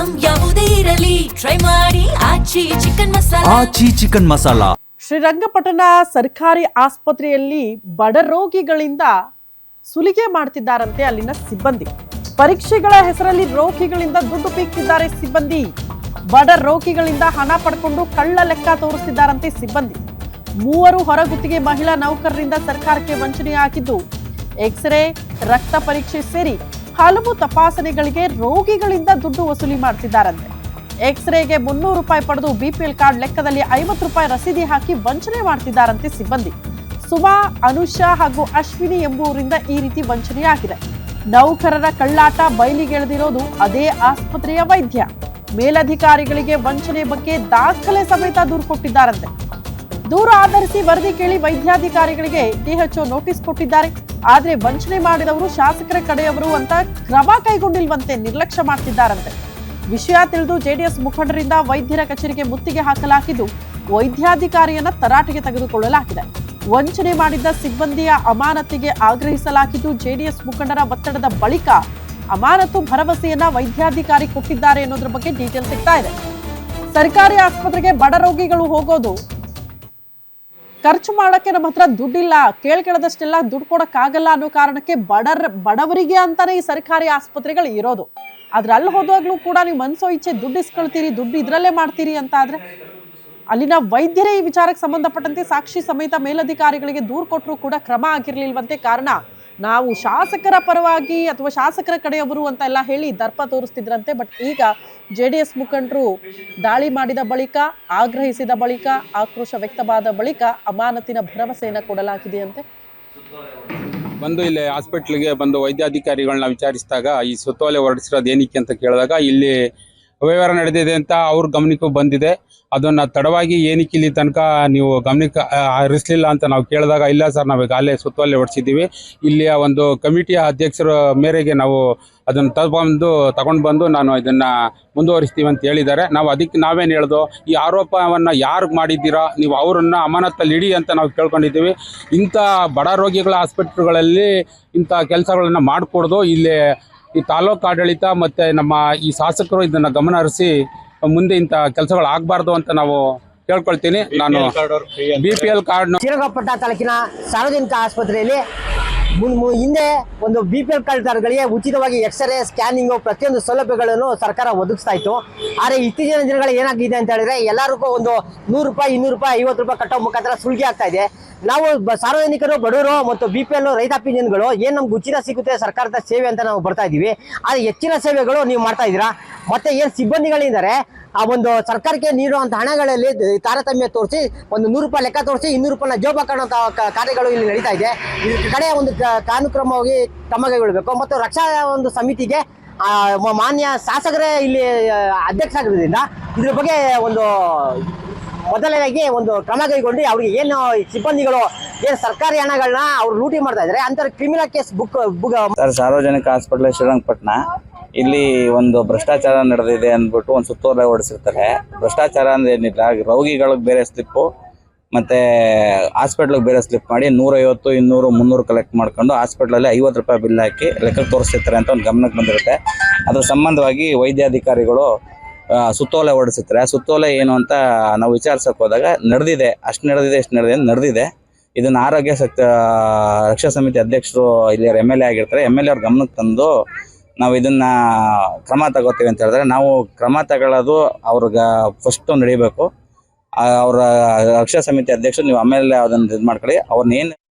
Item ಯಾವುದೇ ಇರಲಿ try ಮಾಡಿ ಆಚಿ ಚಿಕನ್ ಮಸಾಲಾ. ಶ್ರೀರಂಗಪಟ್ಟಣ ಸರ್ಕಾರಿ ಆಸ್ಪತ್ರೆಯಲ್ಲಿ ಬಡ ರೋಗಿಗಳಿಂದ ಸುಲಿಗೆ ಮಾಡ್ತಿದ್ದಾರಂತೆ ಅಲ್ಲಿನ ಸಿಬ್ಬಂದಿ. ಪರೀಕ್ಷೆಗಳ ಹೆಸರಲ್ಲಿ ರೋಗಿಗಳಿಂದ ದುಡ್ಡು ಪೀಕ್ತಿದ್ದಾರೆ ಸಿಬ್ಬಂದಿ. ಬಡ ರೋಗಿಗಳಿಂದ ಹಣ ಪಡ್ಕೊಂಡು ಕಳ್ಳ ಲೆಕ್ಕ ತೋರಿಸ್ತಿದ್ದಾರಂತೆ ಸಿಬ್ಬಂದಿ. 3 ಹೊರಗುತ್ತಿಗೆ ಮಹಿಳಾ ನೌಕರರಿಂದ ಸರ್ಕಾರಕ್ಕೆ ವಂಚನೆಯಾಗಿದ್ದು, ಎಕ್ಸ್ರೇ, ರಕ್ತ ಪರೀಕ್ಷೆ ಸೇರಿ ಹಲವು ತಪಾಸಣೆಗಳಿಗೆ ರೋಗಿಗಳಿಂದ ದುಡ್ಡು ವಸೂಲಿ ಮಾಡ್ತಿದ್ದಾರಂತೆ. ಎಕ್ಸ್ರೇಗೆ 300 ರೂಪಾಯಿ ಪಡೆದು ಬಿಪಿಎಲ್ ಕಾರ್ಡ್ ಲೆಕ್ಕದಲ್ಲಿ 50 ರೂಪಾಯಿ ರಸೀದಿ ಹಾಕಿ ವಂಚನೆ ಮಾಡ್ತಿದ್ದಾರಂತೆ ಸಿಬ್ಬಂದಿ. ಸುಮಾ, ಅನುಷಾ ಹಾಗೂ ಅಶ್ವಿನಿ ಎಂಬುವರಿಂದ ಈ ರೀತಿ ವಂಚನೆಯಾಗಿದೆ. ನೌಕರರ ಕಳ್ಳಾಟ ಬಯಲಿಗೆಳೆದಿರೋದು ಅದೇ ಆಸ್ಪತ್ರೆಯ ವೈದ್ಯ. ಮೇಲಧಿಕಾರಿಗಳಿಗೆ ವಂಚನೆ ಬಗ್ಗೆ ದಾಖಲೆ ಸಮೇತ ದೂರು ಕೊಟ್ಟಿದ್ದಾರಂತೆ. ದೂರು ಆಧರಿಸಿ ವರದಿ ಕೇಳಿ ವೈದ್ಯಾಧಿಕಾರಿಗಳಿಗೆ ಡಿಎಚ್ಒ ನೋಟಿಸ್ ಕೊಟ್ಟಿದ್ದಾರೆ. ಆದ್ರೆ ವಂಚನೆ ಮಾಡಿದವರು ಶಾಸಕರ ಕಡೆಯವರು ಅಂತ ಕ್ರಮ ಕೈಗೊಂಡಿಲ್ವಂತೆ, ನಿರ್ಲಕ್ಷ್ಯ ಮಾಡ್ತಿದ್ದಾರಂತೆ. ವಿಷಯ ತಿಳಿದು ಜೆಡಿಎಸ್ ಮುಖಂಡರಿಂದ ವೈದ್ಯರ ಕಚೇರಿಗೆ ಮುತ್ತಿಗೆ ಹಾಕಲಾಗಿದ್ದು, ವೈದ್ಯಾಧಿಕಾರಿಯನ್ನ ತರಾಟೆಗೆ ತೆಗೆದುಕೊಳ್ಳಲಾಗಿದೆ. ವಂಚನೆ ಮಾಡಿದ್ದ ಸಿಬ್ಬಂದಿಯ ಅಮಾನತಿಗೆ ಆಗ್ರಹಿಸಲಾಗಿದ್ದು, ಜೆಡಿಎಸ್ ಮುಖಂಡರ ಒತ್ತಡದ ಬಳಿಕ ಅಮಾನತು ಭರವಸೆಯನ್ನ ವೈದ್ಯಾಧಿಕಾರಿ ಕೊಟ್ಟಿದ್ದಾರೆ ಅನ್ನೋದ್ರ ಬಗ್ಗೆ ಡೀಟೇಲ್ ಸಿಗ್ತಾ ಇದೆ. ಸರ್ಕಾರಿ ಆಸ್ಪತ್ರೆಗೆ ಬಡ ರೋಗಿಗಳು ಹೋಗೋದು, ಖರ್ಚು ಮಾಡಕ್ಕೆ ನಮ್ಮ ಹತ್ರ ದುಡ್ಡಿಲ್ಲ, ಕೇಳ್ಕೆಳದಷ್ಟೆಲ್ಲ ದುಡ್ಡು ಕೊಡಕ್ಕಾಗಲ್ಲ ಅನ್ನೋ ಕಾರಣಕ್ಕೆ ಬಡವರಿಗೆ ಅಂತಾನೆ ಈ ಸರ್ಕಾರಿ ಆಸ್ಪತ್ರೆಗಳು ಇರೋದು. ಆದ್ರೆ ಅಲ್ಲಿ ಹೋದಾಗ್ಲೂ ಕೂಡ ನೀವು ಮನ್ಸೋ ಇಚ್ಛೆ ದುಡ್ಡು ಇಸ್ಕೊಳ್ತೀರಿ, ದುಡ್ಡು ಇದ್ರಲ್ಲೇ ಮಾಡ್ತೀರಿ ಅಂತ ಆದ್ರೆ ಅಲ್ಲಿನ ವೈದ್ಯರೇ ಈ ವಿಚಾರಕ್ಕೆ ಸಂಬಂಧಪಟ್ಟಂತೆ ಸಾಕ್ಷಿ ಸಮೇತ ಮೇಲಧಿಕಾರಿಗಳಿಗೆ ದೂರು ಕೊಟ್ಟರು ಕೂಡ ಕ್ರಮ ಆಗಿರ್ಲಿಲ್ವಂತೆ. ಕಾರಣ ನಾವು ಶಾಸಕರ ಪರವಾಗಿ ಅಥವಾ ಶಾಸಕರ ಕಡೆಯವರು ಅಂತ ಎಲ್ಲ ಹೇಳಿ ದರ್ಪ ತೋರಿಸ್ತಿದ್ರಂತೆ. ಬಟ್ ಈಗ ಜೆಡಿಎಸ್ ಮುಖಂಡರು ದಾಳಿ ಮಾಡಿದ ಬಳಿಕ, ಆಗ್ರಹಿಸಿದ ಬಳಿಕ, ಆಕ್ರೋಶ ವ್ಯಕ್ತವಾದ ಬಳಿಕ ಅಮಾನತಿನ ಭರವಸೆಯನ್ನು ಕೊಡಲಾಗಿದೆಯಂತೆ. ಬಂದು ಇಲ್ಲಿ ಹಾಸ್ಪಿಟ್ಲಿಗೆ ಬಂದು ವೈದ್ಯಾಧಿಕಾರಿಗಳನ್ನ ವಿಚಾರಿಸಿದಾಗ ಈ ಸುತ್ತೋಲೆ ಹೊರಡಿಸಿರೋದು ಏನಕ್ಕೆ ಅಂತ ಕೇಳಿದಾಗ ಇಲ್ಲಿ ಅವ್ಯವಹಾರ ನಡೆದಿದೆ ಅಂತ ಅವ್ರ ಗಮನಕ್ಕೂ ಬಂದಿದೆ. ಅದನ್ನು ತಡವಾಗಿ ಏನಕ್ಕೆ ಇಲ್ಲಿ ತನಕ ನೀವು ಗಮನಕ್ಕೆ ಹರಿಸಲಿಲ್ಲ ಅಂತ ನಾವು ಕೇಳಿದಾಗ, ಇಲ್ಲ ಸರ್, ನಾವು ಈಗಾಗಲೇ ಸುತ್ತೋಲೆ ಹೊರಡಿಸಿದ್ದೀವಿ, ಇಲ್ಲಿಯ ಒಂದು ಕಮಿಟಿಯ ಅಧ್ಯಕ್ಷರ ಮೇರೆಗೆ ನಾವು ಅದನ್ನು ತಗೊಂಡು ಬಂದು ನಾನು ಇದನ್ನು ಮುಂದುವರಿಸ್ತೀವಿ ಅಂತ ಹೇಳಿದ್ದಾರೆ. ನಾವು ಅದಕ್ಕೆ ನಾವೇನು ಹೇಳ್ದೋ, ಈ ಆರೋಪವನ್ನು ಯಾರು ಮಾಡಿದ್ದೀರಾ ನೀವು ಅವರನ್ನು ಅಮಾನತಲ್ಲಿ ಇಡಿ ಅಂತ ನಾವು ಕೇಳ್ಕೊಂಡಿದ್ದೀವಿ. ಇಂಥ ಬಡ ರೋಗಿಗಳ ಆಸ್ಪತ್ರೆಗಳಲ್ಲಿ ಇಂಥ ಕೆಲಸಗಳನ್ನು ಮಾಡಿಕೊಡ್ದು ಇಲ್ಲಿ ಈ ತಾಲೂಕು ಆಡಳಿತ ಮತ್ತು ನಮ್ಮ ಈ ಶಾಸಕರು ಇದನ್ನು ಗಮನ ಹರಿಸಿ ಮುಂದೆ ಇಂಥ ಕೆಲಸಗಳು ಆಗಬಾರ್ದು ಅಂತ ನಾವು ಕೇಳ್ಕೊಳ್ತೀನಿ. ನಾನು BPL ಕಾರ್ಡ್ ಶ್ರೀರಂಗಪಟ್ಟಣ ತಾಲೂಕಿನ ಸಾರ್ವಜನಿಕ ಆಸ್ಪತ್ರೆಯಲ್ಲಿ ಹಿಂದೆ ಒಂದು BPL ಕಾರ್ಡ್ಗಳಿಗೆ ಉಚಿತವಾಗಿ ಎಕ್ಸ್ರೇ, ಸ್ಕ್ಯಾನಿಂಗು, ಪ್ರತಿಯೊಂದು ಸೌಲಭ್ಯಗಳನ್ನು ಸರ್ಕಾರ ಒದಗಿಸ್ತಾ ಇತ್ತು. ಆದರೆ ಇತ್ತೀಚಿನ ದಿನಗಳು ಏನಾಗಿದೆ ಅಂತ ಹೇಳಿದ್ರೆ ಎಲ್ಲರಿಗೂ ಒಂದು 100 ರೂಪಾಯಿ, 200 ರೂಪಾಯಿ, 50 ರೂಪಾಯಿ ಕಟ್ಟೋ ಮುಖಾಂತರ ಸುಲಿಗೆ ಆಗ್ತಾ ಇದೆ. ನಾವು ಸಾರ್ವಜನಿಕರು, ಬಡವರು ಮತ್ತು BPL ರೈತಾಪಿ ಜನಗಳು ಏನು ನಮ್ಗೆ ಉಚಿತ ಸಿಗುತ್ತೆ ಸರ್ಕಾರದ ಸೇವೆ ಅಂತ ನಾವು ಬರ್ತಾ ಇದ್ದೀವಿ. ಆದರೆ ಹೆಚ್ಚಿನ ಸೇವೆಗಳು ನೀವು ಮಾಡ್ತಾ ಇದ್ದೀರಾ. ಮತ್ತೆ ಏನು ಸಿಬ್ಬಂದಿಗಳಿದ್ದಾರೆ ಆ ಒಂದು ಸರ್ಕಾರಕ್ಕೆ ನೀಡುವಂಥ ಹಣಗಳಲ್ಲಿ ತಾರತಮ್ಯ ತೋರಿಸಿ ಒಂದು 100 ರೂಪಾಯಿ ಲೆಕ್ಕ ತೋರಿಸಿ 200 ರೂಪಾಯಿನ ಜೋಬ್ ಹಾಕೋಂಥ ಕಾರ್ಯಗಳು ಇಲ್ಲಿ ನಡೀತಾ ಇದೆ. ಈ ಕಡೆ ಒಂದು ಕಾನೂನುಕ್ರಮವಾಗಿ ಕ್ರಮ ಕೈಗೊಳ್ಳಬೇಕು. ಮತ್ತು ರಕ್ಷಾ ಒಂದು ಸಮಿತಿಗೆ ಮಾನ್ಯ ಶಾಸಕರೇ ಇಲ್ಲಿ ಅಧ್ಯಕ್ಷ ಆಗಿರೋದ್ರಿಂದ ಇದ್ರ ಬಗ್ಗೆ ಒಂದು ಮೊದಲನೇದಾಗಿ ಒಂದು ಕ್ರಮ ಕೈಗೊಂಡು ಅವ್ರಿಗೆ ಏನು ಸಿಬ್ಬಂದಿಗಳು ಏನು ಸರ್ಕಾರಿ ಹಣಗಳನ್ನ ಅವ್ರು ಲೂಟಿ ಮಾಡ್ತಾ ಇದ್ದಾರೆ ಅಂತ ಕ್ರಿಮಿನಲ್ ಕೇಸ್ ಬುಕ್ ಸಾರ್ವಜನಿಕ ಹಾಸ್ಪಿಟಲ್ ಶ್ರೀರಂಗಪಟ್ಟಣ ಇಲ್ಲಿ ಒಂದು ಭ್ರಷ್ಟಾಚಾರ ನಡೆದಿದೆ ಅಂದ್ಬಿಟ್ಟು ಒಂದು ಸುತ್ತೋಲೆ ಹೊರಡಿಸಿರ್ತಾರೆ. ಭ್ರಷ್ಟಾಚಾರ ಅಂದ್ರೆ ಏನಿಲ್ಲ, ರೋಗಿಗಳಿಗೆ ಬೇರೆ ಸ್ಲಿಪ್ಪು ಮತ್ತೆ ಹಾಸ್ಪಿಟ್ಲಿಗೆ ಬೇರೆ ಸ್ಲಿಪ್ ಮಾಡಿ 150, 200, 300 ಕಲೆಕ್ಟ್ ಮಾಡ್ಕೊಂಡು ಹಾಸ್ಪಿಟ್ಲಲ್ಲಿ 50 ರೂಪಾಯಿ ಬಿಲ್ ಹಾಕಿ ಲೆಕ್ಕ ತೋರಿಸ್ತಿರ್ತಾರೆ ಅಂತ ಒಂದು ಗಮನಕ್ಕೆ ಬಂದಿರುತ್ತೆ. ಅದ್ರ ಸಂಬಂಧವಾಗಿ ವೈದ್ಯಾಧಿಕಾರಿಗಳು ಸುತ್ತೋಲೆ ಹೊರಡಿಸುತ್ತಾರೆ. ಆ ಸುತ್ತೋಲೆ ಏನು ಅಂತ ನಾವು ವಿಚಾರಿಸಕ್ಕೆ ಹೋದಾಗ ನಡೆದಿದೆ, ಅಷ್ಟು ನಡೆದಿದೆ, ಇಷ್ಟು ನಡೆದಿದೆ. ಇದನ್ನು ಆರೋಗ್ಯ ರಕ್ಷಾ ಸಮಿತಿ ಅಧ್ಯಕ್ಷರು ಇಲ್ಲಿ MLA ಆಗಿರ್ತಾರೆ. MLA ಅವ್ರ ಗಮನಕ್ಕೆ ತಂದು ನಾವು ಇದನ್ನು ಕ್ರಮ ತಗೋತೀವಿ ಅಂತ ಹೇಳಿದ್ರೆ, ನಾವು ಕ್ರಮ ತಗೊಳ್ಳೋದು ಅವ್ರಿಗೆ ಫಸ್ಟು ನಡಿಬೇಕು. ಅವರ ರಕ್ಷಾ ಸಮಿತಿ ಅಧ್ಯಕ್ಷರು ನೀವು ಆಮೇಲೆ ಅದನ್ನು ಇದು ಮಾಡ್ಕೊಳ್ಳಿ. ಅವ್ರನ್ನೇನು